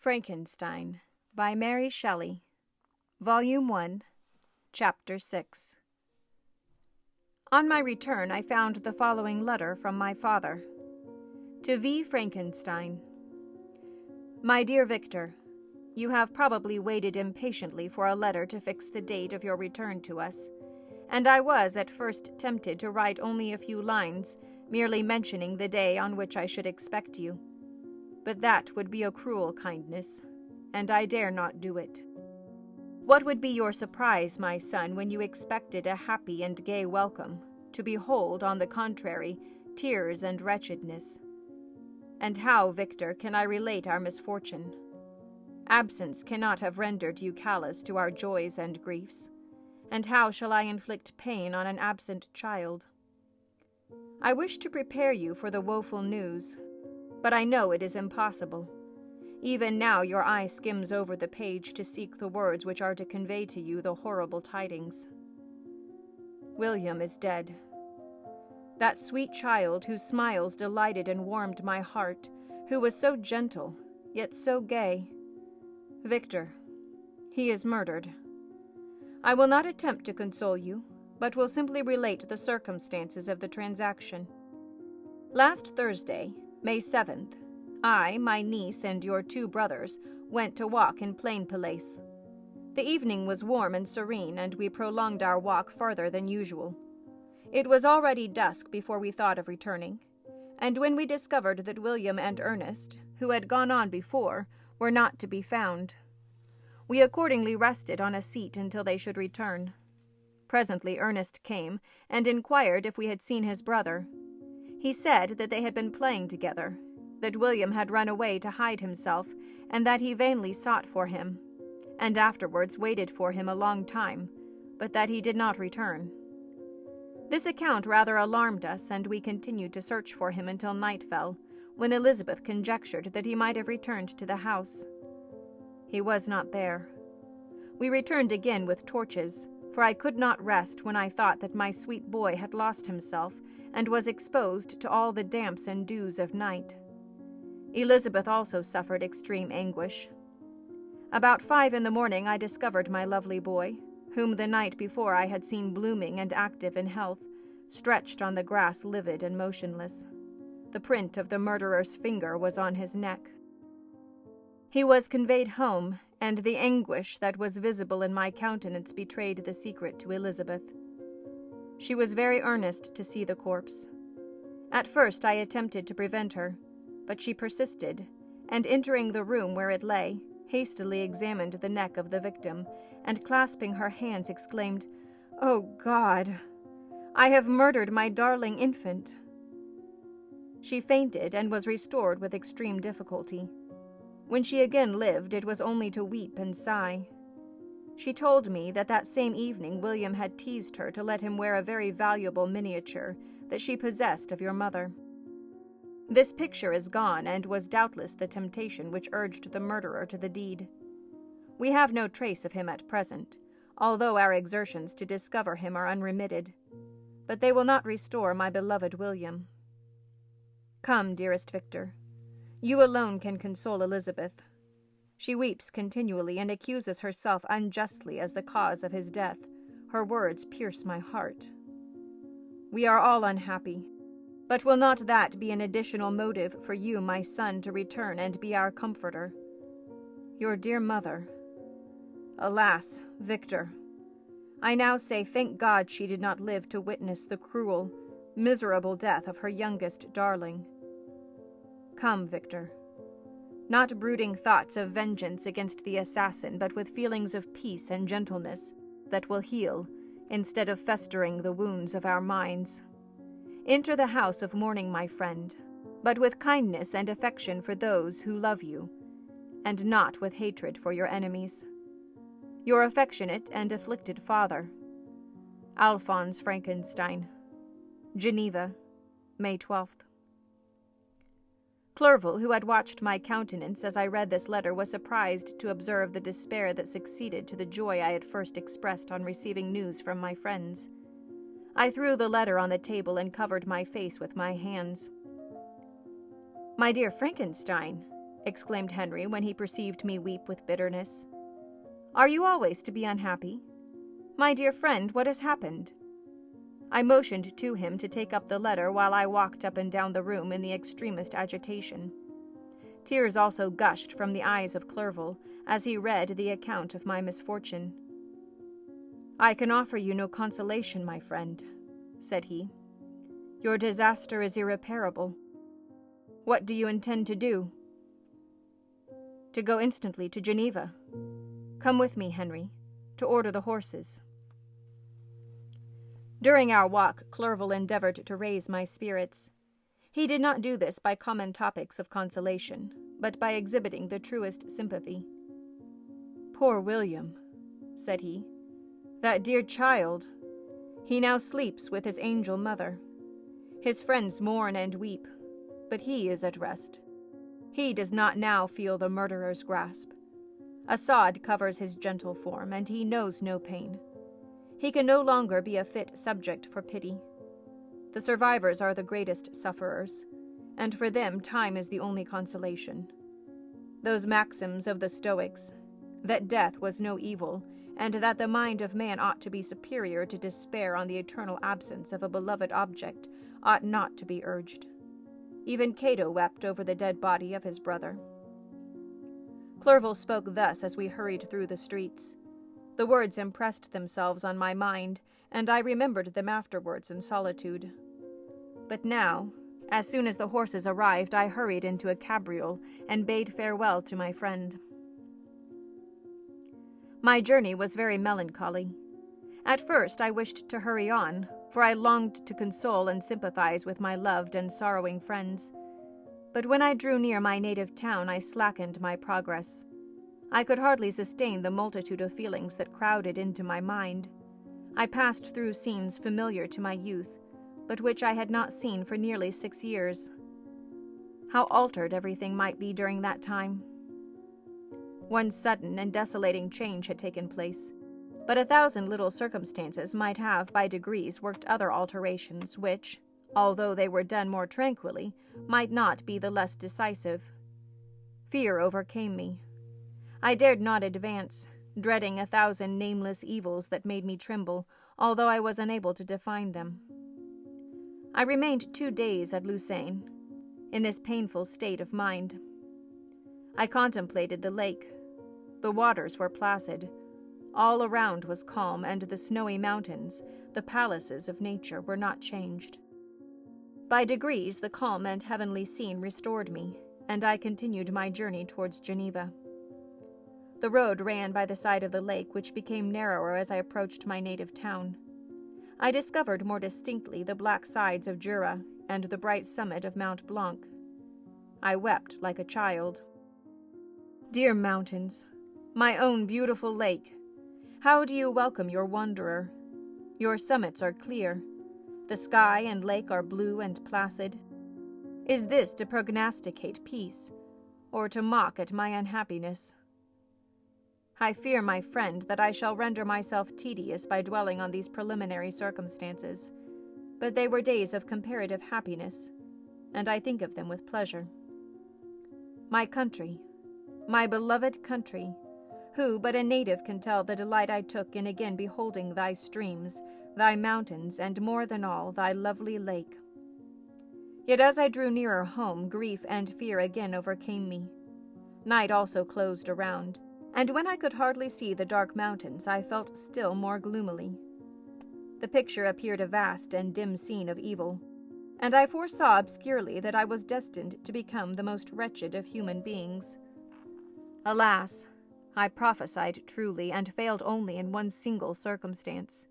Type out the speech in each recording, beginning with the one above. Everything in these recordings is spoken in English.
Frankenstein by Mary Shelley, Volume 1, Chapter 6. On my return, I found the following letter from my father. To V. Frankenstein. My dear Victor, you have probably waited impatiently for a letter to fix the date of your return to us, and I was at first tempted to write only a few lines, merely mentioning the day on which I should expect you. But that would be a cruel kindness, and I dare not do it. What would be your surprise, my son, when you expected a happy and gay welcome, to behold, on the contrary, tears and wretchedness? And how, Victor, can I relate our misfortune? Absence cannot have rendered you callous to our joys and griefs, and how shall I inflict pain on an absent child? I wish to prepare you for the woeful news, but I know it is impossible. Even now your eye skims over the page to seek the words which are to convey to you the horrible tidings. William is dead. That sweet child whose smiles delighted and warmed my heart, who was so gentle, yet so gay. Victor, he is murdered. I will not attempt to console you, but will simply relate the circumstances of the transaction. Last Thursday, May 7th, I, my niece, and your 2 brothers went to walk in Plain Place. The evening was warm and serene, and we prolonged our walk farther than usual. It was already dusk before we thought of returning, and when we discovered that William and Ernest, who had gone on before, were not to be found, we accordingly rested on a seat until they should return. Presently Ernest came, and inquired if we had seen his brother. He said that they had been playing together, that William had run away to hide himself, and that he vainly sought for him, and afterwards waited for him a long time, but that he did not return. This account rather alarmed us, and we continued to search for him until night fell, when Elizabeth conjectured that he might have returned to the house. He was not there. We returned again with torches, for I could not rest when I thought that my sweet boy had lost himself, and was exposed to all the damps and dews of night. Elizabeth also suffered extreme anguish. About 5 in the morning I discovered my lovely boy, whom the night before I had seen blooming and active in health, stretched on the grass livid and motionless. The print of the murderer's finger was on his neck. He was conveyed home, and the anguish that was visible in my countenance betrayed the secret to Elizabeth. She was very earnest to see the corpse. At first I attempted to prevent her, but she persisted, and entering the room where it lay, hastily examined the neck of the victim, and clasping her hands exclaimed, "Oh God! I have murdered my darling infant!" She fainted and was restored with extreme difficulty. When she again lived, it was only to weep and sigh. She told me that same evening William had teased her to let him wear a very valuable miniature that she possessed of your mother. This picture is gone, and was doubtless the temptation which urged the murderer to the deed. We have no trace of him at present, although our exertions to discover him are unremitted, but they will not restore my beloved William. Come, dearest Victor. You alone can console Elizabeth. She weeps continually and accuses herself unjustly as the cause of his death. Her words pierce my heart. We are all unhappy, but will not that be an additional motive for you, my son, to return and be our comforter? Your dear mother. Alas, Victor, I now say thank God she did not live to witness the cruel, miserable death of her youngest darling. Come, Victor. Not brooding thoughts of vengeance against the assassin, but with feelings of peace and gentleness that will heal, instead of festering the wounds of our minds. Enter the house of mourning, my friend, but with kindness and affection for those who love you, and not with hatred for your enemies. Your affectionate and afflicted father, Alphonse Frankenstein. Geneva, May 12th. Clerval, who had watched my countenance as I read this letter, was surprised to observe the despair that succeeded to the joy I had first expressed on receiving news from my friends. I threw the letter on the table and covered my face with my hands. "My dear Frankenstein," exclaimed Henry when he perceived me weep with bitterness. "Are you always to be unhappy? My dear friend, what has happened?" I motioned to him to take up the letter while I walked up and down the room in the extremest agitation. Tears also gushed from the eyes of Clerval as he read the account of my misfortune. "I can offer you no consolation, my friend," said he. "Your disaster is irreparable. What do you intend to do?" "To go instantly to Geneva. Come with me, Henry, to order the horses." During our walk, Clerval endeavored to raise my spirits. He did not do this by common topics of consolation, but by exhibiting the truest sympathy. "Poor William," said he. "That dear child! He now sleeps with his angel mother. His friends mourn and weep, but he is at rest. He does not now feel the murderer's grasp. A sod covers his gentle form, and he knows no pain. He can no longer be a fit subject for pity. The survivors are the greatest sufferers, and for them time is the only consolation. Those maxims of the Stoics, that death was no evil, and that the mind of man ought to be superior to despair on the eternal absence of a beloved object, ought not to be urged. Even Cato wept over the dead body of his brother." Clerval spoke thus as we hurried through the streets. The words impressed themselves on my mind, and I remembered them afterwards in solitude. But now, as soon as the horses arrived, I hurried into a cabriole and bade farewell to my friend. My journey was very melancholy. At first I wished to hurry on, for I longed to console and sympathize with my loved and sorrowing friends. But when I drew near my native town, I slackened my progress. I could hardly sustain the multitude of feelings that crowded into my mind. I passed through scenes familiar to my youth, but which I had not seen for nearly 6 years. How altered everything might be during that time! One sudden and desolating change had taken place, but 1,000 little circumstances might have by degrees worked other alterations which, although they were done more tranquilly, might not be the less decisive. Fear overcame me. I dared not advance, dreading 1,000 nameless evils that made me tremble, although I was unable to define them. I remained 2 days at Lucerne, in this painful state of mind. I contemplated the lake. The waters were placid. All around was calm, and the snowy mountains, the palaces of nature, were not changed. By degrees, the calm and heavenly scene restored me, and I continued my journey towards Geneva. The road ran by the side of the lake, which became narrower as I approached my native town. I discovered more distinctly the black sides of Jura and the bright summit of Mount Blanc. I wept like a child. Dear mountains, my own beautiful lake, how do you welcome your wanderer? Your summits are clear. The sky and lake are blue and placid. Is this to prognosticate peace, or to mock at my unhappiness? I fear, my friend, that I shall render myself tedious by dwelling on these preliminary circumstances, but they were days of comparative happiness, and I think of them with pleasure. My country, my beloved country, who but a native can tell the delight I took in again beholding thy streams, thy mountains, and more than all, thy lovely lake. Yet as I drew nearer home, grief and fear again overcame me. Night also closed around, and when I could hardly see the dark mountains, I felt still more gloomily. The picture appeared a vast and dim scene of evil, and I foresaw obscurely that I was destined to become the most wretched of human beings. Alas, I prophesied truly, and failed only in one single circumstance,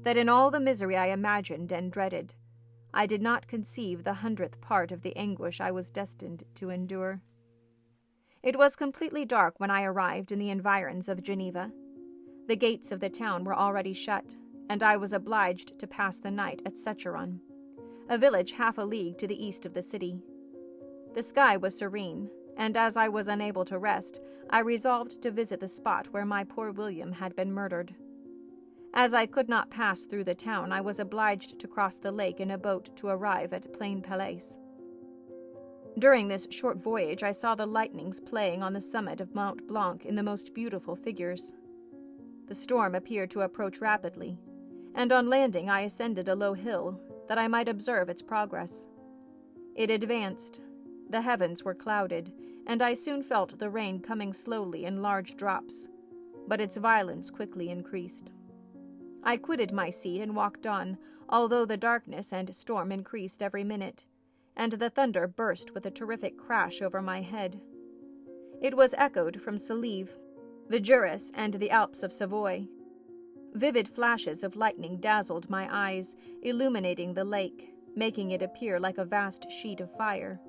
that in all the misery I imagined and dreaded, I did not conceive the 100th part of the anguish I was destined to endure. It was completely dark when I arrived in the environs of Geneva. The gates of the town were already shut, and I was obliged to pass the night at Secheron, a village half a league to the east of the city. The sky was serene, and as I was unable to rest, I resolved to visit the spot where my poor William had been murdered. As I could not pass through the town, I was obliged to cross the lake in a boat to arrive at Plain Palais. During this short voyage, I saw the lightnings playing on the summit of Mont Blanc in the most beautiful figures. The storm appeared to approach rapidly, and on landing I ascended a low hill that I might observe its progress. It advanced. The heavens were clouded, and I soon felt the rain coming slowly in large drops, but its violence quickly increased. I quitted my seat and walked on, although the darkness and storm increased every minute, and the thunder burst with a terrific crash over my head. It was echoed from Salive, the Jura, and the Alps of Savoy. Vivid flashes of lightning dazzled my eyes, illuminating the lake, making it appear like a vast sheet of fire.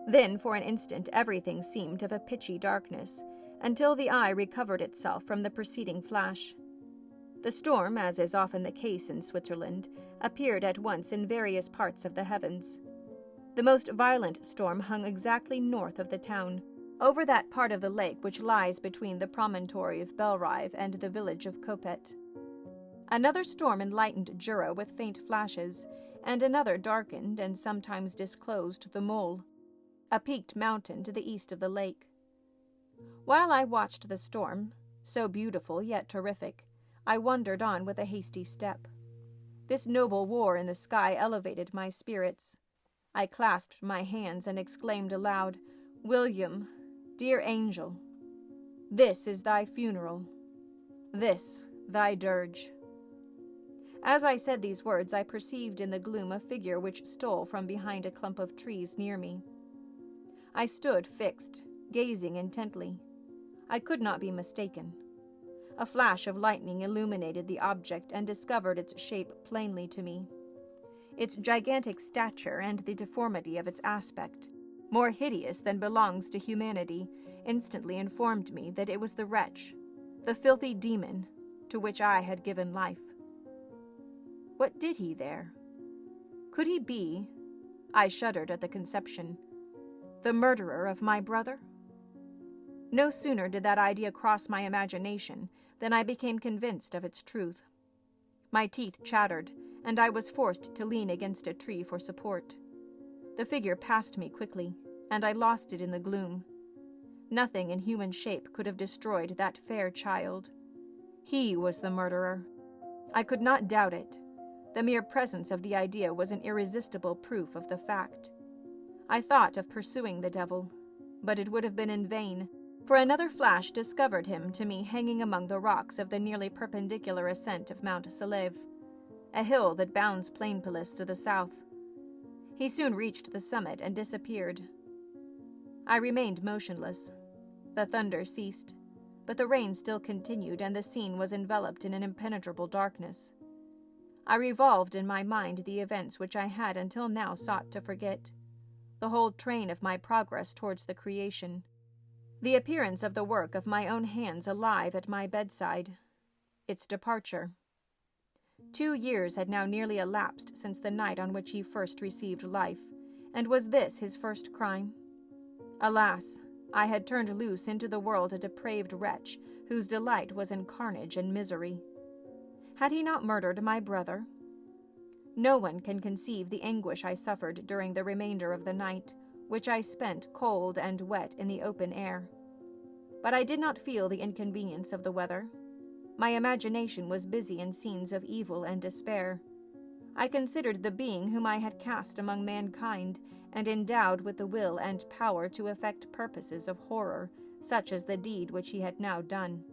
Then, for an instant, everything seemed of a pitchy darkness, until the eye recovered itself from the preceding flash. The storm, as is often the case in Switzerland, appeared at once in various parts of the heavens. The most violent storm hung exactly north of the town, over that part of the lake which lies between the promontory of Belrive and the village of Copet. Another storm enlightened Jura with faint flashes, and another darkened and sometimes disclosed the Mole, a peaked mountain to the east of the lake. While I watched the storm, so beautiful yet terrific, I wandered on with a hasty step. This noble war in the sky elevated my spirits. I clasped my hands and exclaimed aloud, "William, dear angel, this is thy funeral, this thy dirge." As I said these words, I perceived in the gloom a figure which stole from behind a clump of trees near me. I stood fixed, gazing intently. I could not be mistaken. A flash of lightning illuminated the object and discovered its shape plainly to me. Its gigantic stature and the deformity of its aspect, more hideous than belongs to humanity, instantly informed me that it was the wretch, the filthy demon, to which I had given life. What did he there? Could he be, I shuddered at the conception, the murderer of my brother? No sooner did that idea cross my imagination than I became convinced of its truth. My teeth chattered, and I was forced to lean against a tree for support. The figure passed me quickly, and I lost it in the gloom. Nothing in human shape could have destroyed that fair child. He was the murderer. I could not doubt it. The mere presence of the idea was an irresistible proof of the fact. I thought of pursuing the devil, but it would have been in vain, for another flash discovered him to me hanging among the rocks of the nearly perpendicular ascent of Mount Saleve, a hill that bounds Plainpalais to the south. He soon reached the summit and disappeared. I remained motionless. The thunder ceased, but the rain still continued, and the scene was enveloped in an impenetrable darkness. I revolved in my mind the events which I had until now sought to forget, the whole train of my progress towards the creation, the appearance of the work of my own hands alive at my bedside, its departure. 2 years had now nearly elapsed since the night on which he first received life, and was this his first crime? Alas, I had turned loose into the world a depraved wretch whose delight was in carnage and misery. Had he not murdered my brother? No one can conceive the anguish I suffered during the remainder of the night, which I spent cold and wet in the open air. But I did not feel the inconvenience of the weather. My imagination was busy in scenes of evil and despair. I considered the being whom I had cast among mankind, and endowed with the will and power to effect purposes of horror, such as the deed which he had now done,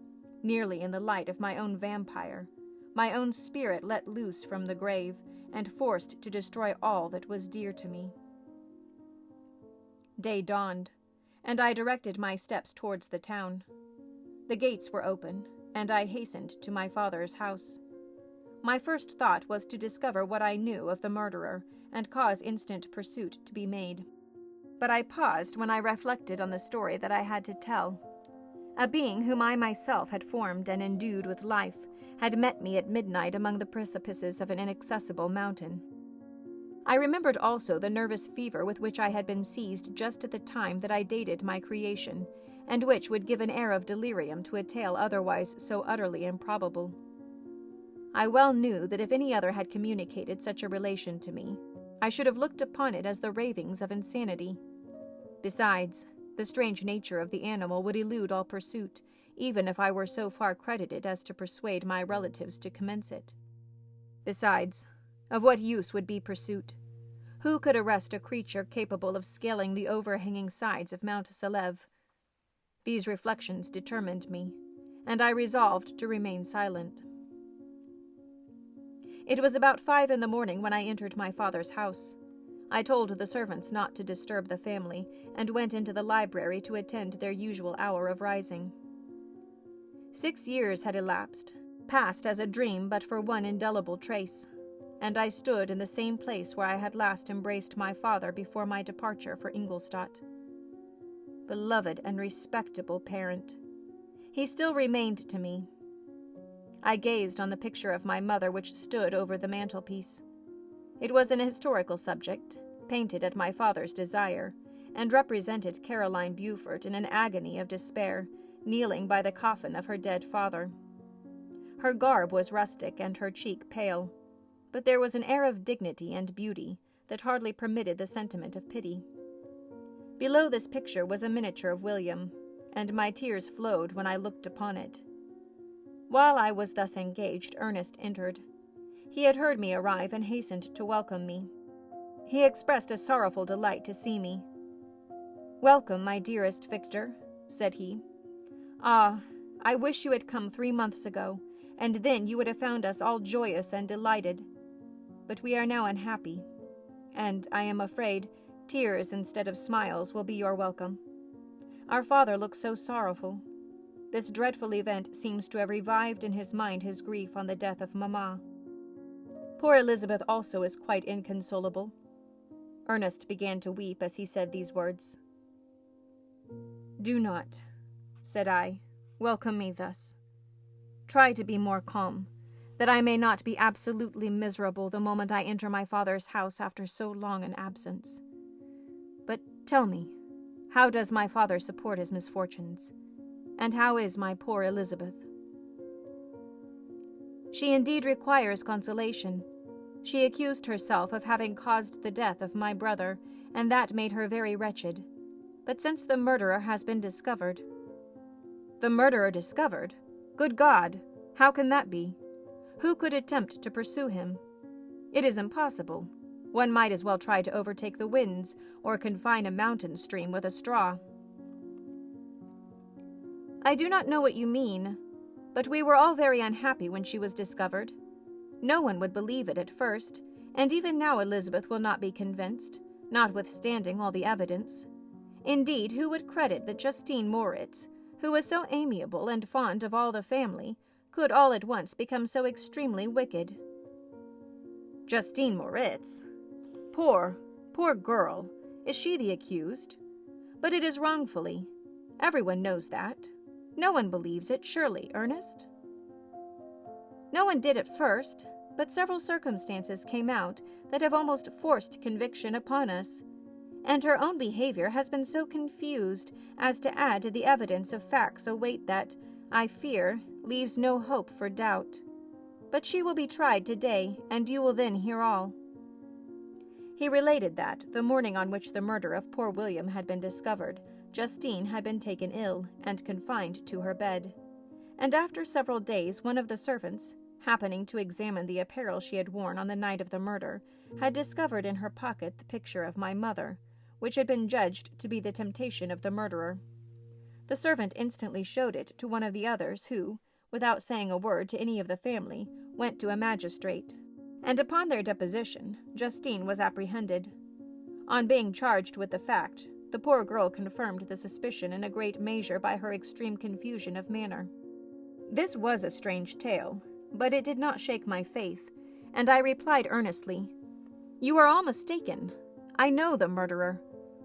nearly in the light of my own vampire, my own spirit let loose from the grave, and forced to destroy all that was dear to me. Day dawned, and I directed my steps towards the town. The gates were open, and I hastened to my father's house. My first thought was to discover what I knew of the murderer, and cause instant pursuit to be made. But I paused when I reflected on the story that I had to tell. A being whom I myself had formed and endued with life had met me at midnight among the precipices of an inaccessible mountain. I remembered also the nervous fever with which I had been seized just at the time that I dated my creation, and which would give an air of delirium to a tale otherwise so utterly improbable. I well knew that if any other had communicated such a relation to me, I should have looked upon it as the ravings of insanity. Besides, the strange nature of the animal would elude all pursuit, even if I were so far credited as to persuade my relatives to commence it. Besides, of what use would be pursuit? Who could arrest a creature capable of scaling the overhanging sides of Mount Celebes? These reflections determined me, and I resolved to remain silent. It was about 5 in the morning when I entered my father's house. I told the servants not to disturb the family, and went into the library to attend their usual hour of rising. 6 years had elapsed, passed as a dream but for one indelible trace, and I stood in the same place where I had last embraced my father before my departure for Ingolstadt. Beloved and respectable parent, he still remained to me. I gazed on the picture of my mother which stood over the mantelpiece. It was an historical subject, painted at my father's desire, and represented Caroline Beaufort in an agony of despair, kneeling by the coffin of her dead father. Her garb was rustic and her cheek pale, but there was an air of dignity and beauty that hardly permitted the sentiment of pity. Below this picture was a miniature of William, and my tears flowed when I looked upon it. While I was thus engaged, Ernest entered. He had heard me arrive and hastened to welcome me. He expressed a sorrowful delight to see me. "Welcome, my dearest Victor," said he. "Ah, I wish you had come 3 months ago, and then you would have found us all joyous and delighted. But we are now unhappy, and, I am afraid, tears instead of smiles will be your welcome. Our father looks so sorrowful. This dreadful event seems to have revived in his mind his grief on the death of Mamma. Poor Elizabeth also is quite inconsolable." Ernest began to weep as he said these words. "Do not," said I, "welcome me thus. Try to be more calm, that I may not be absolutely miserable the moment I enter my father's house after so long an absence. But tell me, how does my father support his misfortunes? And how is my poor Elizabeth?" "She indeed requires consolation. She accused herself of having caused the death of my brother, and that made her very wretched. But since the murderer has been discovered—" "The murderer discovered? Good God! How can that be? Who could attempt to pursue him? It is impossible. One might as well try to overtake the winds, or confine a mountain stream with a straw." "I do not know what you mean, but we were all very unhappy when she was discovered. No one would believe it at first, and even now Elizabeth will not be convinced, notwithstanding all the evidence. Indeed, who would credit that Justine Moritz, who was so amiable and fond of all the family, could all at once become so extremely wicked?" "Justine Moritz? Poor girl. Is she the accused? But it is wrongfully. Everyone knows that. No one believes it, surely, Ernest?" "No one did at first, but several circumstances came out that have almost forced conviction upon us, and her own behavior has been so confused as to add to the evidence of facts a weight that, I fear, leaves no hope for doubt. But she will be tried today, and you will then hear all." He related that, the morning on which the murder of poor William had been discovered, Justine had been taken ill and confined to her bed, and after several days one of the servants, happening to examine the apparel she had worn on the night of the murder, had discovered in her pocket the picture of my mother, which had been judged to be the temptation of the murderer. The servant instantly showed it to one of the others who, without saying a word to any of the family, went to a magistrate, and upon their deposition, Justine was apprehended. On being charged with the fact, the poor girl confirmed the suspicion in a great measure by her extreme confusion of manner. This was a strange tale, but it did not shake my faith, and I replied earnestly, "You are all mistaken. I know the murderer.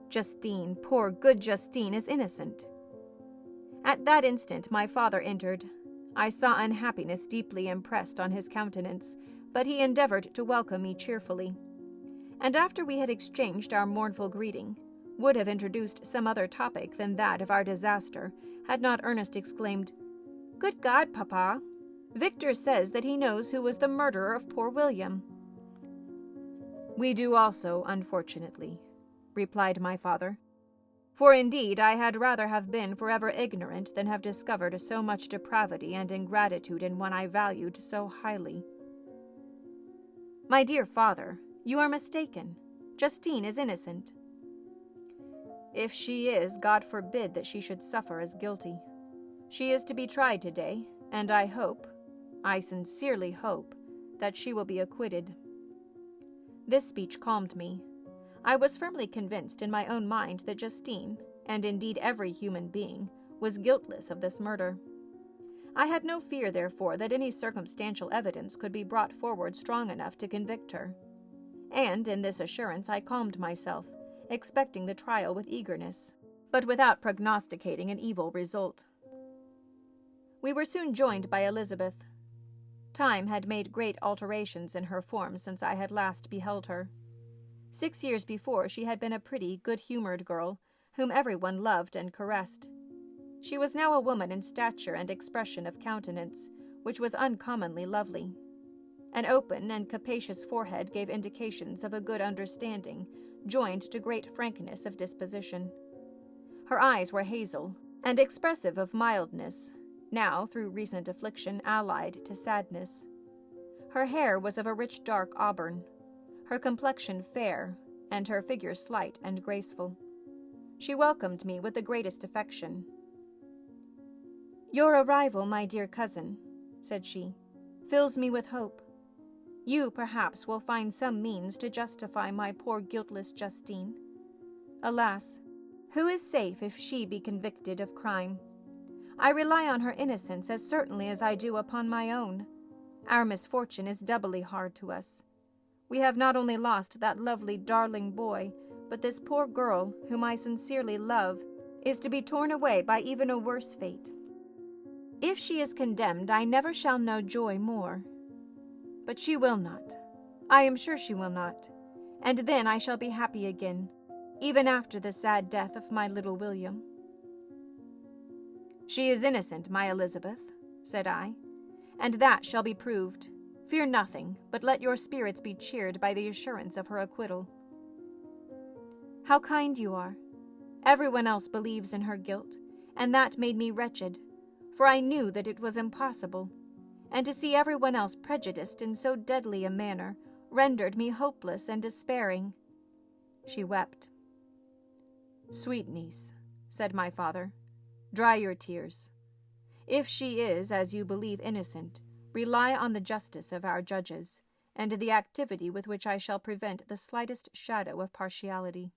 Justine, poor good Justine, is innocent." At that instant my father entered. I saw unhappiness deeply impressed on his countenance, but he endeavored to welcome me cheerfully, and after we had exchanged our mournful greeting, would have introduced some other topic than that of our disaster, had not Ernest exclaimed, "Good God, Papa! Victor says that he knows who was the murderer of poor William." "We do also, unfortunately," replied my father. For indeed I had rather have been forever ignorant than have discovered so much depravity and ingratitude in one I valued so highly. My dear father, you are mistaken. Justine is innocent. If she is, God forbid that she should suffer as guilty. She is to be tried today, and I sincerely hope, that she will be acquitted. This speech calmed me. I was firmly convinced in my own mind that Justine, and indeed every human being, was guiltless of this murder. I had no fear, therefore, that any circumstantial evidence could be brought forward strong enough to convict her. And in this assurance I calmed myself, expecting the trial with eagerness, but without prognosticating an evil result. We were soon joined by Elizabeth. Time had made great alterations in her form since I had last beheld her. 6 years before, she had been a pretty, good-humored girl, whom everyone loved and caressed. She was now a woman in stature and expression of countenance, which was uncommonly lovely. An open and capacious forehead gave indications of a good understanding, joined to great frankness of disposition. Her eyes were hazel, and expressive of mildness, now, through recent affliction, allied to sadness. Her hair was of a rich dark auburn, her complexion fair, and her figure slight and graceful. She welcomed me with the greatest affection. "Your arrival, my dear cousin," said she, "fills me with hope. You, perhaps, will find some means to justify my poor guiltless Justine. Alas, who is safe if she be convicted of crime? I rely on her innocence as certainly as I do upon my own. Our misfortune is doubly hard to us. We have not only lost that lovely, darling boy, but this poor girl, whom I sincerely love, is to be torn away by even a worse fate. If she is condemned, I never shall know joy more. But she will not. I am sure she will not. And then I shall be happy again, even after the sad death of my little William." "She is innocent, my Elizabeth," said I, "and that shall be proved. Fear nothing, but let your spirits be cheered by the assurance of her acquittal." "How kind you are. Everyone else believes in her guilt, and that made me wretched, for I knew that it was impossible, and to see everyone else prejudiced in so deadly a manner rendered me hopeless and despairing." She wept. "Sweet niece," said my father, "dry your tears. If she is, as you believe, innocent, rely on the justice of our judges, and the activity with which I shall prevent the slightest shadow of partiality."